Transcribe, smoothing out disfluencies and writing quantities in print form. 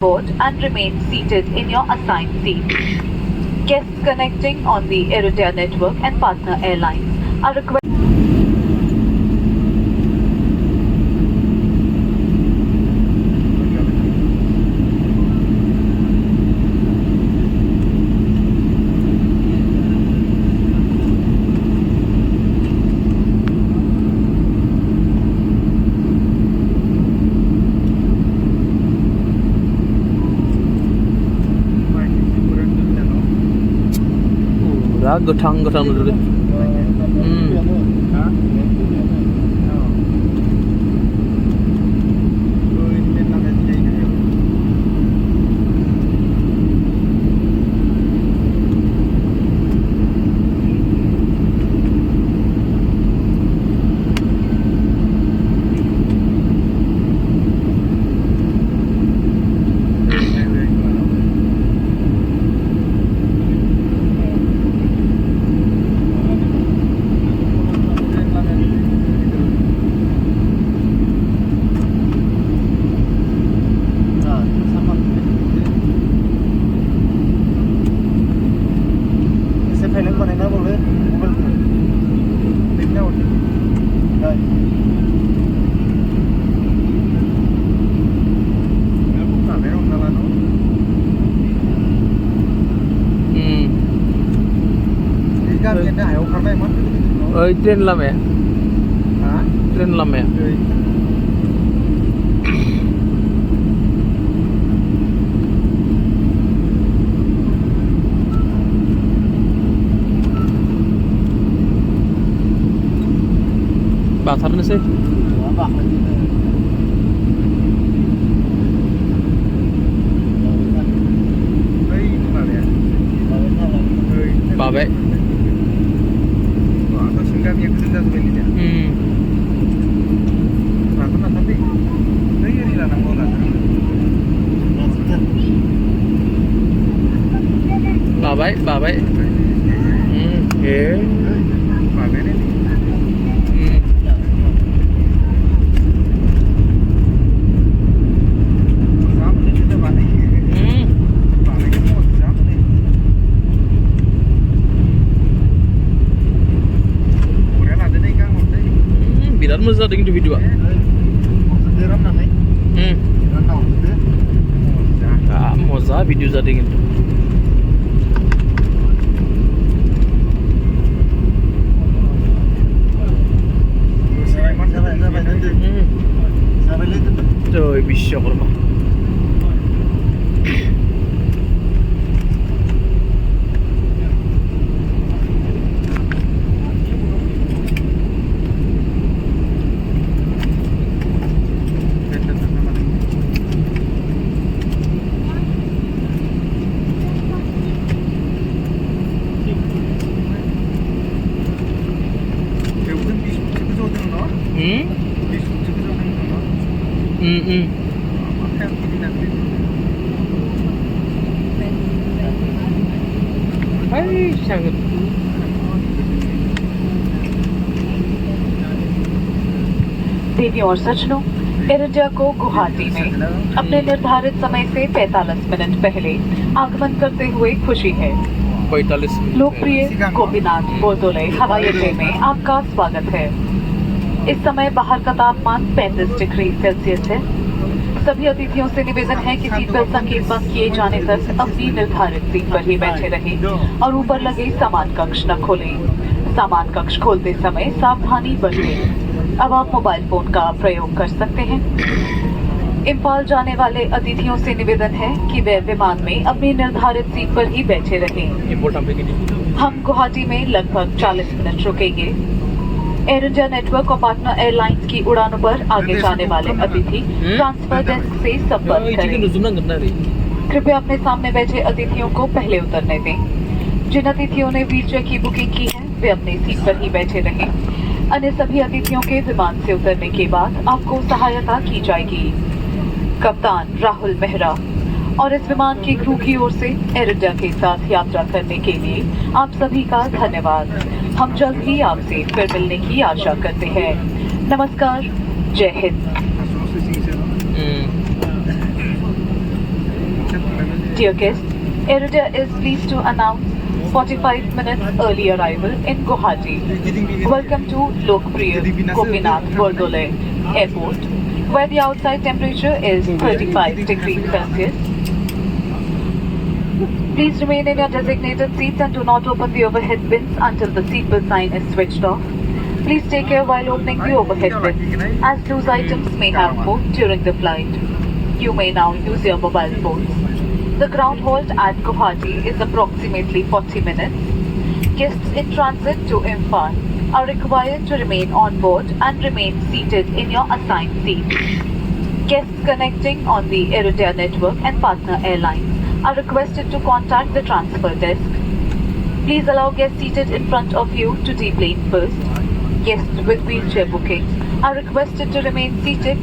board and remain seated in your assigned seat. Guests connecting on the Iridia network and partner airlines are requested. गोथां नुदों train लामाया train लामाया बाथारनोसै बाबाय बाबाय बिराद मोजां जादों खिन्थु भिडिअआ मजा भिडिअ जादों खिन्थु जय विश्वकर्मा देवी और सज्जनों, इरिडिया को गुवाहाटी में अपने निर्धारित समय से 45 मिनट पहले आगमन करते हुए खुशी है। 45 लोकप्रिय गपinath बोर्दोले हवाई अड्डे में आपका स्वागत है। इस समय बाहर का तापमान 35 डिग्री सेल्सियस है। सभी अतिथियों से निवेदन है कि सीट बेल्ट संकेत बंद किए जाने तक अपनी निर्धारित सीट पर ही बैठे रहें और ऊपर लगे सामान कक्ष न खोलें। सामान कक्ष खोलते समय सावधानी बरतें। अब आप मोबाइल फोन का प्रयोग कर सकते हैं। इम्फाल जाने वाले अतिथियों से निवेदन है कि वे विमान में अपनी निर्धारित सीट पर ही बैठे रहें। हम गुवाहाटी में लगभग 40 मिनट रुकेंगे। एयर इंडिया नेटवर्क और पार्टनर एयरलाइंस की उड़ानों पर आगे जाने वाले अतिथि ट्रांसफर डेस्क से संपर्क करें। कृपया अपने सामने बैठे अतिथियों को पहले उतरने दें। जिन अतिथियों ने व्हीलचेयर की बुकिंग की है वे अपनी सीट पर ही बैठे रहें। अन्य सभी अतिथियों के विमान से उतरने के बाद आपको सहायता की जाएगी। कप्तान राहुल मेहरा और इस विमान की क्रू की ओर से एयर इंडिया के साथ यात्रा करने के लिए आप सभी का धन्यवाद। हम जल्द ही आपसे फिर मिलने की आशा करते हैं। नमस्कार, जय Hind. Dear guests, Air is pleased to announce 45 minutes early arrival in Guwahati. Welcome to Lakprio, Gapinath, Airport, where the outside temperature is 35 degrees Celsius. Please remain in your designated seats and do not open the overhead bins until the seatbelt sign is switched off. Please take care while opening the overhead bins, as loose items may have moved during the flight. You may now use your mobile phones. The ground halt at Guwahati is approximately 40 minutes. Guests in transit to Imphal are required to remain on board and remain seated in your assigned seats. Guests connecting on the Air network and partner airlines are requested to contact the transfer desk. Please allow guests seated in front of you to deplane first. Guests with wheelchair bookings are requested to remain seated